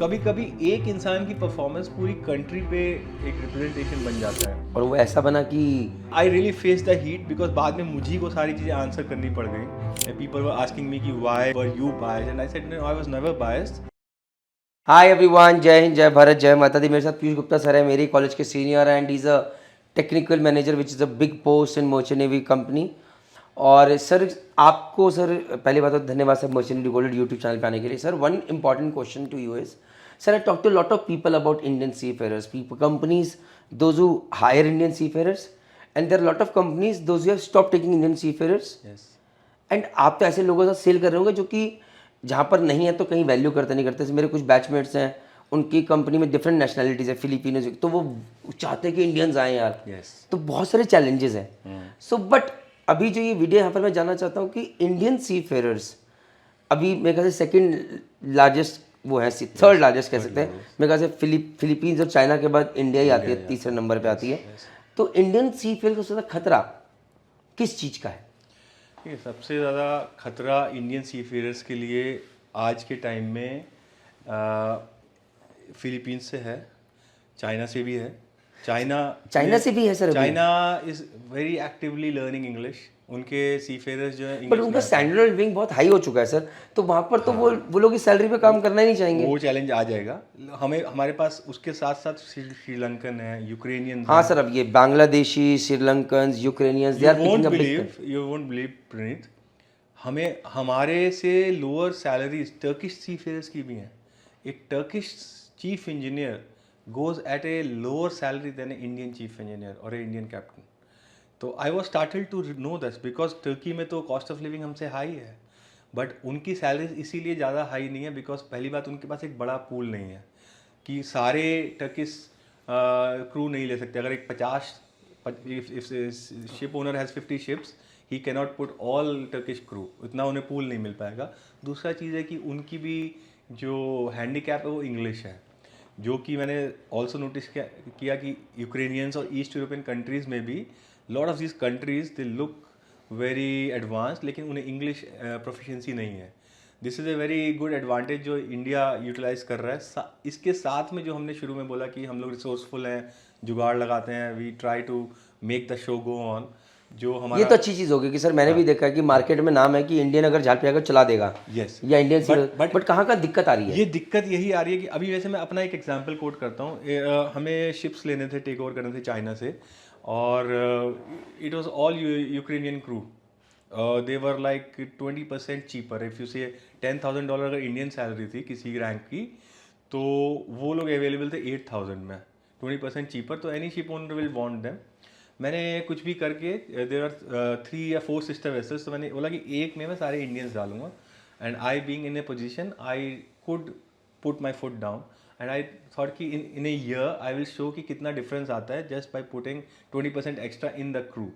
कभी कभी एक इंसान की परफॉर्मेंस पूरी कंट्री पे एक रिप्रेजेंटेशन बन जाता है। और वो ऐसा बना कि I really face the heat because बाद में मुझे को सारी चीज़ें आंसर करनी पड़ गई। पीपल वर आस्किंग मी कि why were you biased and I said no, I was never biased. Hi everyone, जय हिंद, जय भारत, जय माता दी। मेरे साथ पीयूष गुप्ता सर है, मेरे कॉलेज के senior and is a technical manager which is a big post in merchant navy company. और सर आपको सर पहली बात तो धन्यवाद sir merchant navy gold YouTube channel पे आने के लिए। Sir one important question to you is, sir I talk to lot of people about Indian seafarers, people companies those who hire Indian seafarers and there lot of companies those who have stop taking Indian seafarers. Yes. And आप तो ऐसे लोगों के साथ cell कर रहे होंगे जो कि जहाँ पर नहीं है तो कहीं वैल्यू करते नहीं करते। मेरे कुछ बैचमेट्स हैं, उनकी कंपनी में डिफरेंट नेशनैलिटीज़ है, फिलिपिनोज, तो वो चाहते हैं कि इंडियंस आए यार। यस। तो बहुत सारे चैलेंजेस हैं। सो बट अभी जो ये वीडियो यहाँ पर मैं जानना चाहता हूँ कि इंडियन सी फेयरर्स अभी मेरे ख्याल से सेकेंड लार्जेस्ट वो है, थर्ड लार्जेस्ट कह सकते हैं मेरे ख्याल से। फिलीपींस और चाइना के बाद इंडिया ही आती है, तीसरे नंबर पे आती है। तो इंडियन सी फेयर का सबसे ज़्यादा खतरा किस चीज़ का है? ठीक है, सबसे ज़्यादा खतरा इंडियन सीफेयरर्स के लिए आज के टाइम में फिलीपींस से है, चाइना से भी है। चाइना से भी है सर अभी? China is very actively learning English. उनके सीफेयरर्स जो है बट इंग्लिश उनका स्टैंडर्ड लिविंग बहुत हाई हो चुका है सर, तो वहाँ पर तो वो लोग इस सैलरी पे काम करना ही नहीं चाहेंगे। वो चैलेंज आ जाएगा हमें। हमारे पास उसके साथ साथ श्रीलंकन है, यूक्रेनियन। हाँ सर, अब ये Bangladeshi, Sri Lankan, Ukrainians, they are picking up big. You won't believe Praneet, हमें हमारे से लोअर सैलरीज टर्किश सीफेयरर्स की भी हैं। एक Turkish chief engineer goes at a lower salary than a Indian chief engineer और ए इंडियन कैप्टन। तो I was started to know this because Turkey में तो कॉस्ट ऑफ लिविंग हमसे high है, बट उनकी सैलरीज इसीलिए ज़्यादा हाई नहीं है बिकॉज पहली बात उनके पास एक बड़ा पूल नहीं है कि सारे टर्किश क्रू नहीं ले सकते। अगर एक 50 ship owner has 50 ships, he cannot put all Turkish crew, इतना उन्हें पूल नहीं मिल पाएगा। दूसरा चीज़ है कि उनकी भी जो हैंडीकैप है वो इंग्लिश है, जो कि मैंने ऑल्सो नोटिस किया कि यूक्रेनियंस और ईस्ट यूरोपियन कंट्रीज़ में भी lot of this countries they look very advance, लेकिन उन्हें इंग्लिश प्रोफिशिएंसी नहीं है। This is a very good advantage जो इंडिया यूटिलाइज कर रहा है। इसके साथ में जो हमने शुरू में बोला कि हम लोग रिसोर्सफुल हैं, जुगाड़ लगाते हैं, we try to make the show go on. जो हमारा ये तो अच्छी चीज़ होगी कि सर मैंने भी देखा है कि मार्केट में नाम है कि इंडियन अगर झाड़ पे आकर चला देगा। यस। या इंडियन बट कहाँ का दिक्कत आ रही है? ये दिक्कत यही आ रही है कि अभी वैसे मैं अपना एक एग्जांपल कोट करता हूँ। हमें शिप्स लेने थे, टेक ओवर करने थे चाइना से, और it was all Ukrainian crew. They were like 20% cheaper. If you से $10,000 अगर इंडियन सैलरी थी किसी रैंक की, तो वो लोग अवेलेबल थे 8,000 में, 20% चीपर। तो any ship owner will want them. मैंने कुछ भी करके, देर आर 3 या 4 सिस्टर वेसल्स, तो मैंने बोला कि एक में मैं सारे इंडियंस डालूंगा। And I being in a position I could put my foot down and I thought कि in a year I will show कि कितना डिफरेंस आता है just by putting 20% extra in the crew.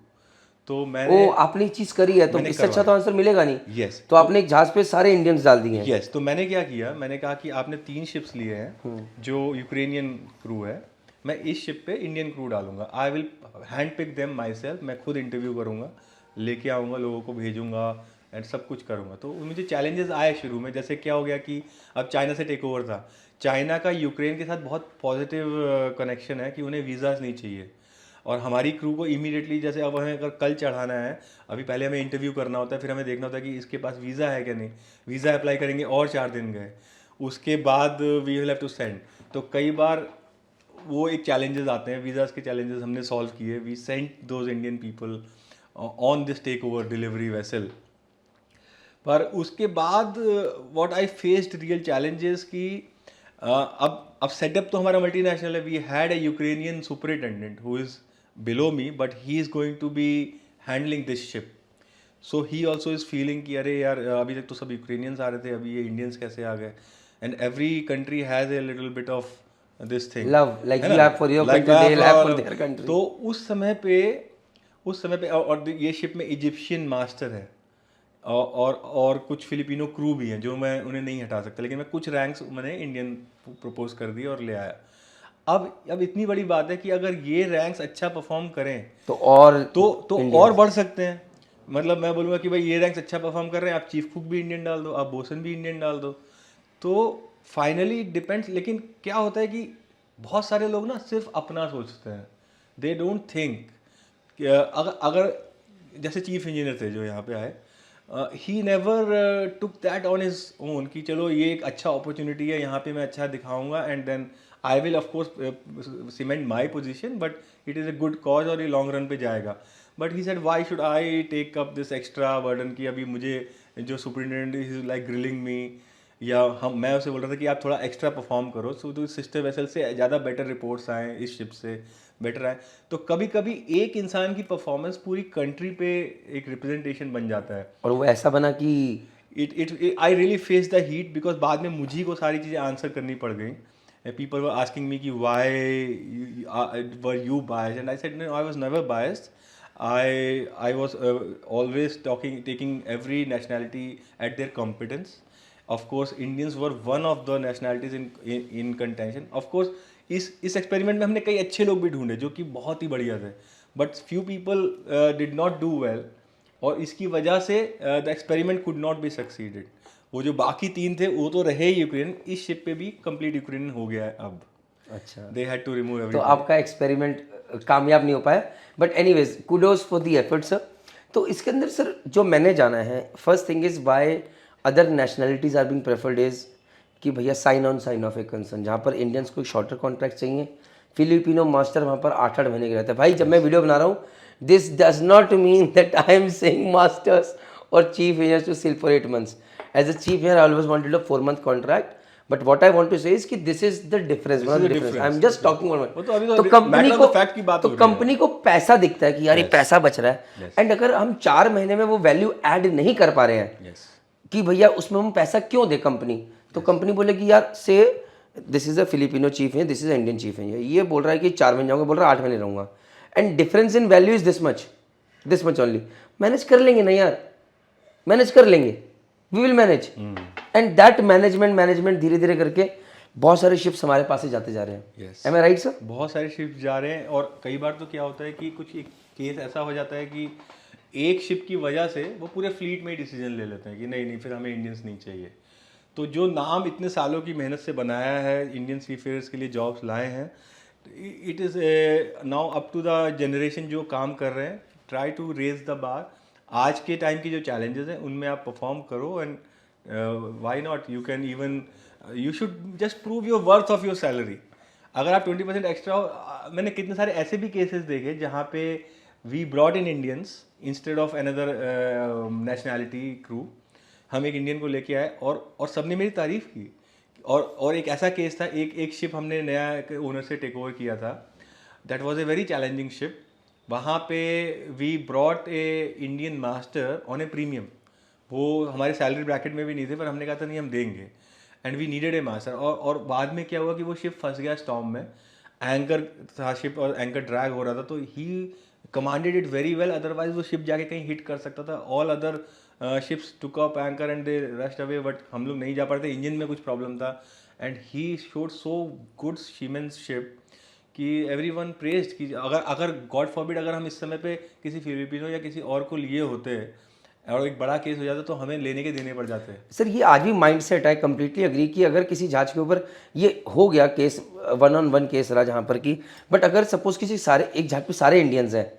तो मैंने आपने चीज करी है तो इससे अच्छा तो आंसर मिलेगा नहीं। यस। तो आपने एक जहाज पे सारे इंडियंस डाल दिए हैं। यस। तो मैंने क्या किया, मैंने कहा कि आपने 3 शिप्स लिए हैं जो यूक्रेनियन क्रू है, मैं इस शिप पे इंडियन क्रू डालूंगा। I will hand pick them myself, मैं खुद इंटरव्यू करूंगा, लेके आऊँगा, लोगों को भेजूंगा एंड सब कुछ करूँगा। तो मुझे चैलेंजेस आए शुरू में। जैसे क्या हो गया कि अब चाइना से टेक ओवर था, चाइना का यूक्रेन के साथ बहुत पॉजिटिव कनेक्शन है कि उन्हें वीज़ाज नहीं चाहिए, और हमारी क्रू को इमीडिएटली, जैसे अब हमें अगर कल चढ़ाना है, अभी पहले हमें इंटरव्यू करना होता है, फिर हमें देखना होता है कि इसके पास वीज़ा है क्या नहीं, वीज़ा अप्लाई करेंगे और 4 दिन गए, उसके बाद we will have to send. तो कई बार वो एक चैलेंजेस आते हैं, वीज़ाज के चैलेंजेस हमने सॉल्व किए। We sent those Indian people on this take over delivery vessel. पर उसके बाद what I faced real challenges कि अब सेटअप तो हमारा मल्टीनेशनल है। We had a Ukrainian superintendent who is below me, but he is going to be handling this ship. So he also is feeling कि अरे यार, अभी तक तो सब यूक्रेनियंस आ रहे थे, अभी ये इंडियंस कैसे आ गए। And every country has a little bit of this thing, love like you have for your country, they have for their country. तो उस समय पे और ये शिप में इजिप्शियन मास्टर है और कुछ फिलिपिनो क्रू भी हैं जो मैं उन्हें नहीं हटा सकता, लेकिन मैं कुछ रैंक्स मैंने इंडियन प्रपोज कर दिए और ले आया। अब इतनी बड़ी बात है कि अगर ये रैंक्स अच्छा परफॉर्म करें तो और बढ़ सकते हैं। मतलब मैं बोलूँगा कि भाई ये रैंक्स अच्छा परफॉर्म कर रहे हैं, आप चीफ कुक भी इंडियन डाल दो, आप बोसन भी इंडियन डाल दो। तो फाइनली इट डिपेंड्स, लेकिन क्या होता है कि बहुत सारे लोग ना सिर्फ अपना सोचते हैं, दे डोंट थिंक। अगर अगर जैसे चीफ इंजीनियर थे जो यहाँ पे आए, he never took that on his own कि चलो ये एक अच्छा अपॉर्चुनिटी है, यहाँ पे मैं अच्छा दिखाऊंगा and then I will of course cement my position, but it is a good cause और ये लॉन्ग रन पे जाएगा। But he said why should I take up this extra burden कि अभी मुझे जो superintendent is like grilling me, या मैं उसे बोल रहा था कि आप थोड़ा एक्स्ट्रा परफॉर्म करो सो तो सिस्टर वेसल से ज़्यादा बेटर रिपोर्ट्स आएँ, इस शिप से बेटर आए। तो कभी कभी एक इंसान की परफॉर्मेंस पूरी कंट्री पे एक रिप्रेजेंटेशन बन जाता है। और वो ऐसा बना कि it I really face the heat because बाद में मुझे को सारी चीज़ें आंसर करनी पड़ गई। पीपल वर आस्किंग मी कि why were you biased, and I said no, I was never biased. I was always taking every nationality at their competence. Of course, Indians were one of the nationalities in contention. Of course, इस experiment में हमने कई अच्छे लोग भी ढूंढे जो कि बहुत ही बढ़िया थे, but few people did not do well, और इसकी वजह से the experiment could not be succeeded. वो जो बाकी 3 थे वो तो रहे यूक्रेन, इस शिप पे भी कंप्लीट यूक्रेन हो गया है अब। अच्छा, दे हैड टू रिमूव तो एवरीथिंग। आपका एक्सपेरिमेंट कामयाब नहीं हो पाया, but anyways kudos for the effort sir. तो इसके अंदर सर जो मैंने जाना है, first thing is by other nationalities are being preferred is कि भैया sign on sign off a concern, जहाँ पर इंडियंस को शॉर्टर कॉन्ट्रैक्ट चाहिए, फिलिपिनो मास्टर वहाँ पर 8-8 महीने के रहते हैं। भाई जब मैं वीडियो बना रहा हूँ, this does not mean that I am saying masters और chief engineers to sail for 8 months। As a chief engineer I always wanted a 4-month contract, but what I want to say is कि this is the difference, I am just talking तो company को fact की बात हो रही है। Company को पैसा दिखता है कि यार ये पैसा बच रहा है, एंड अगर हम 4 महीने में वो वैल्यू ऐड नहीं कर पा रहे हैं कि भैया उसमें हम पैसा क्यों दे कंपनी, तो कंपनी बोलेगी यार say this is a Filipino chief है, this is a Indian chief है, ये बोल रहा है कि 4 महीने जाऊंगा, बोल रहा है 8 महीने रहूंगा, and difference in value is this much only. Manage कर लेंगे ना यार, मैनेज कर लेंगे, we will manage, and that management धीरे धीरे करके बहुत सारे शिप्स हमारे पास से जाते जा रहे हैं। M I right sir? बहुत सारे शिप्स जा रहे हैं, और कई बार तो क्या होता है कि कुछ एक केस ऐसा हो जाता है कि एक शिप की वजह से वो पूरे फ्लीट में ही डिसीजन ले लेते हैं कि नहीं फिर हमें इंडियंस नहीं चाहिए। तो जो नाम इतने सालों की मेहनत से बनाया है, इंडियन सीफेयर्स के लिए जॉब्स लाए हैं, it is now up to the generation जो काम कर रहे हैं, try to raise the bar. आज के टाइम की जो चैलेंजेस हैं उनमें आप परफॉर्म करो, and why not, you can even you should just prove your worth of your salary. अगर आप 20% एक्स्ट्रा हो, मैंने कितने सारे ऐसे भी केसेस देखे जहाँ पे we brought in Indians instead of another nationality crew. हम एक इंडियन को लेके आए और सबने मेरी तारीफ़ की। और एक ऐसा केस था, एक शिप हमने नया ओनर से टेक ओवर किया था, that was a very challenging ship. वहाँ पे we brought a Indian master on a premium, वो हमारे सैलरी ब्रैकेट में भी नहीं थे, पर हमने कहा था नहीं हम देंगे, and we needed a master. और बाद में क्या हुआ कि वो शिप फंस गया स्टॉर्म में, एंकर था शिप और एंकर ड्रैग हो रहा था, तो he commanded it very well, otherwise वो शिप जाके कहीं हिट कर सकता था। All other ships took up anchor and they rushed away, but हम लोग नहीं जा पा रहे थे, इंजन में कुछ प्रॉब्लम था, and he showed so good seamanship कि एवरीवन प्रेज्ड कि अगर गॉड फॉरबिड अगर हम इस समय पे किसी फिलिपिनो या किसी और को लिए होते और एक बड़ा केस हो जाता तो हमें लेने के देने पड़ जाते हैं। सर ये आज भी माइंडसेट है, कंप्लीटली अग्री कि अगर किसी जहाज के ऊपर ये हो गया केस, 1-on-1 केस रहा जहाँ पर कि, बट अगर सपोज किसी सारे एक जहाज पे सारे इंडियंस हैं,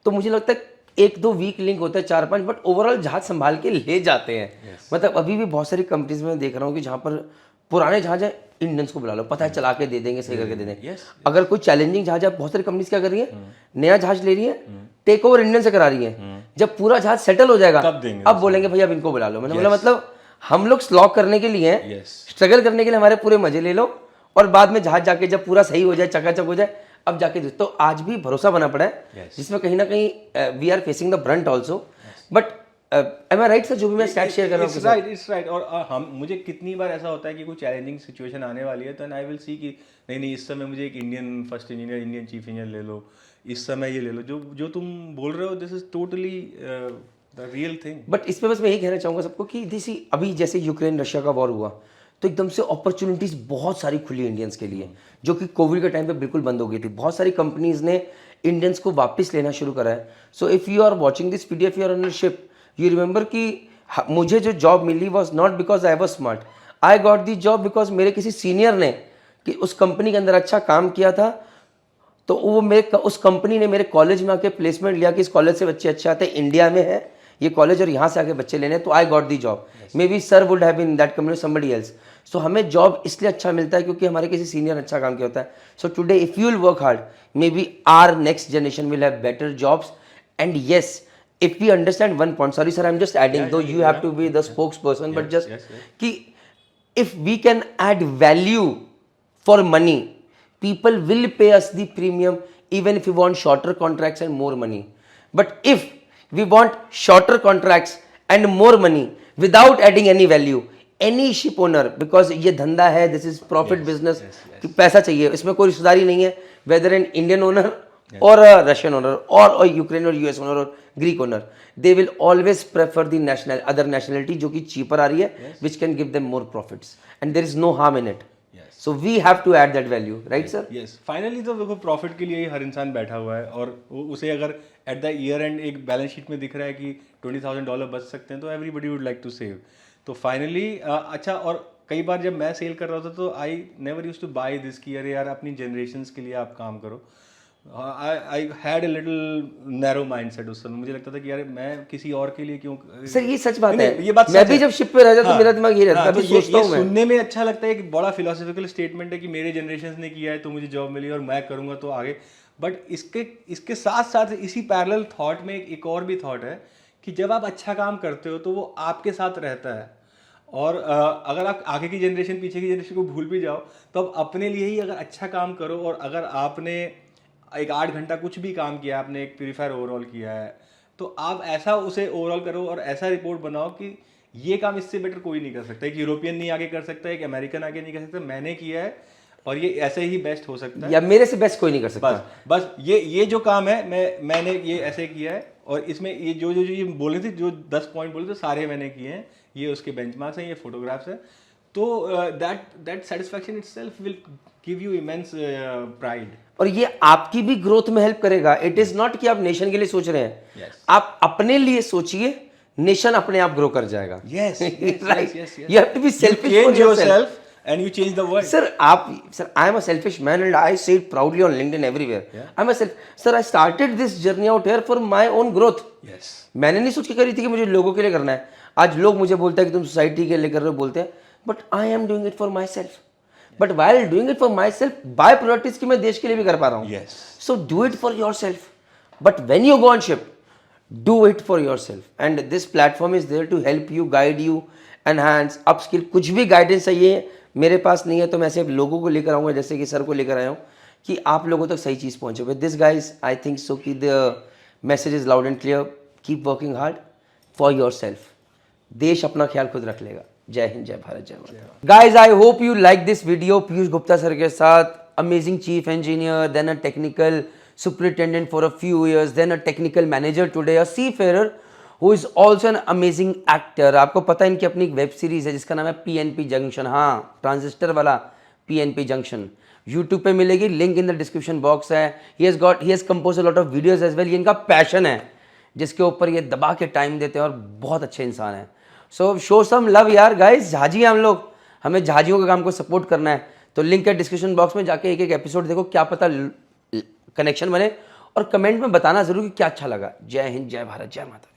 तो मुझे लगता है 1-2 वीक लिंक होता है, 4-5, बट ओवरऑल जहाज संभाल के ले जाते हैं। मतलब अभी भी बहुत सारी कंपनीज में देख रहा हूँ कि जहाँ पर पुराने जहाज है, इंडियंस को बुला लो, पता है चला के दे देंगे, सही करके दे देंगे। अगर कोई चैलेंजिंग जहाज है, बहुत सारी कंपनीज क्या कर रही है, नया जहाज ले रही है, टेक ओवर इंडियन से करा रही है, जब पूरा जहाज सेटल हो जाएगा अब बोलेंगे भैया अब इनको बुला लो। मैंने बोला मतलब हम लोग स्लॉक करने के लिए हैं, स्ट्रगल करने के लिए हमारे पूरे मजे ले लो, और बाद में जहाज जाके जब पूरा सही हो जाए, चकाचक हो जाए, अब जाके तो आज भी भरोसा बना पड़ा है, जिसमें कहीं ना कहीं we are facing the brunt also. But am I right sir, जो भी मैं स्टैट शेयर कर रहा हूँ? It's right. और हम मुझे कितनी बार ऐसा होता है कि कोई चैलेंजिंग सिचुएशन आने वाली है, तो आई विल सी कि नहीं इस समय मुझे एक Indian first engineer, Indian chief engineer ले लो, इस समय ये ले लो, जो तुम बोल रहे हो, this is totally the real thing. But इसमें बस मैं यही कहना चाहूँगा सबको कि जैसे अभी जैसे यूक्रेन रशिया का वॉर हुआ, तो एकदम से अपॉर्चुनिटीज़ बहुत सारी खुली इंडियंस के लिए, जो कि कोविड के टाइम पे बिल्कुल बंद हो गई थी। बहुत सारी कंपनीज ने इंडियंस को वापस लेना शुरू करा है। So if you are watching this video, if you are on a ship, you remember कि मुझे जो जॉब मिली was not because I was smart, I got the job because मेरे किसी सीनियर ने कि उस कंपनी के अंदर अच्छा काम किया था, तो वो मेरे उस कंपनी ने मेरे कॉलेज में आके प्लेसमेंट लिया कि इस कॉलेज से बच्चे अच्छे आते हैं, इंडिया में है ये कॉलेज और यहाँ से आके बच्चे लेने, तो I got the job. Maybe sir would have been in that company somebody else. So हमें जॉब इसलिए अच्छा मिलता है क्योंकि हमारे किसी सीनियर अच्छा काम किया होता है। So today if you will work hard, maybe our next generation will have better jobs. And yes, if we understand one point, sorry sir, I'm just adding, though you have to be the spokesperson, but just कि if we can add value for money, people will pay us the premium even if we want shorter contracts and more money. But if we want shorter contracts and more money without adding any value, any ship owner, because ये धंधा है, this is profit business, कि पैसा चाहिए, इसमें कोई रिश्तेदारी नहीं है, whether an Indian owner or a Russian owner or a Ukraine or US owner or Greek owner, they will always prefer the other nationality जो कि cheaper आ रही है, which can give them more profits, and there is no harm in it. So we have to add that value, right sir? Yes. Finally तो देखो profit के लिए ही हर इंसान बैठा हुआ है, और उसे अगर एट द ईयर एंड एक बैलेंस शीट में दिख रहा है कि $20,000 बच सकते हैं, तो everybody would like to save. तो फाइनली अच्छा, और कई बार जब मैं सेल कर रहा था तो I never use to buy this कि अरे यार अपनी जनरेशन्स के लिए आप काम करो। I had a little narrow mindset उस समय, मुझे लगता था कि यार मैं किसी और के लिए क्यों। सर ये सच बात है, ये बात मैं भी जब शिप पे रहता तो मेरा दिमाग ये रहता, तो ये सुनने में अच्छा लगता है, एक बड़ा फिलोसॉफिकल स्टेटमेंट है कि मेरे जनरेशन ने किया है तो मुझे जॉब मिली और मैं करूंगा तो आगे। बट इसके साथ साथ इसी पैरेलल थॉट में एक और भी थॉट है कि जब आप अच्छा काम करते हो तो वो आपके साथ रहता है, और अगर आप आगे की जनरेशन पीछे की जनरेशन को भूल भी जाओ तो आप अपने लिए ही अगर अच्छा काम करो, और अगर आपने एक 8 घंटा कुछ भी काम किया, आपने एक प्यूरीफायर ओवरऑल किया है, तो आप ऐसा उसे ओवरऑल करो और ऐसा रिपोर्ट बनाओ कि ये काम इससे बेटर कोई नहीं कर सकता, एक यूरोपियन नहीं आगे कर सकता, एक अमेरिकन आगे नहीं कर सकता, मैंने किया है और ये ऐसे ही बेस्ट हो सकता है, या मेरे से बेस्ट कोई नहीं कर सकता। बस ये जो काम है मैंने ये ऐसे किया है, और इसमें ये जो ये बोले थे, जो 10 पॉइंट बोले थे सारे मैंने किए हैं, ये उसके बेंचमार्क्स हैं, ये फोटोग्राफ्स हैं। तो that satisfaction itself will give you immense pride, और ये आपकी भी ग्रोथ में हेल्प करेगा। इट इज नॉट कि आप नेशन के लिए सोच रहे हैं, आप अपने लिए सोचिए, नेशन अपने आप ग्रो कर जाएगा। Yes, right, you have to be selfish change yourself and you change the world. Sir I am a selfish man and I say it proudly on LinkedIn everywhere. I am a sir I started this journey out here for my own growth. मैंने नहीं सोच के करी थी कि मुझे लोगों के लिए करना है। आज लोग मुझे बोलते हैं कि तुम सोसाइटी के लिए कर रहे हो, बोलते हैं, but I am doing it for my self. But while doing it for my self, by product is कि मैं देश के लिए भी कर पा रहा हूँ। So do it for your self, but when you go on ship, do it for yourself, and this platform is there to help you, guide you, enhance, upskill। कुछ भी गाइडेंस चाहिए मेरे पास नहीं है तो मैं सिर्फ लोगों को लेकर आऊँगा, जैसे कि सर को लेकर आया हूँ, कि आप लोगों तक सही चीज़ पहुँचे। With this guys I think so कि the message is loud and clear, keep working hard for yourself, देश अपना ख्याल खुद रख लेगा। जय हिंद, जय भारत, जय माता। Guys I hope you like this video. Piyush Gupta sir के साथ, amazing chief engineer, then a technical superintendent for a few years, then a technical manager today, a seafarer who is also an amazing actor। आपको पता है इनकी अपनी एक web series है जिसका नाम है PNP जंक्शन, हाँ ट्रांजिस्टर वाला PNP जंक्शन, YouTube पे मिलेगी, link in the description box है। he has composed a lot of videos as well। ये इनका पैशन है जिसके ऊपर ये दबा के टाइम देते हैं और बहुत अच्छे इंसान हैं। सो शो सम लव यार गाइस, जहाजी हैं हम लोग, हमें जहाजियों के काम को सपोर्ट करना है। तो लिंक है डिस्क्रिप्शन बॉक्स में, जाके एक एक एपिसोड देखो, क्या पता कनेक्शन बने, और कमेंट में बताना जरूर कि क्या अच्छा लगा। जय हिंद, जय भारत, जय माता।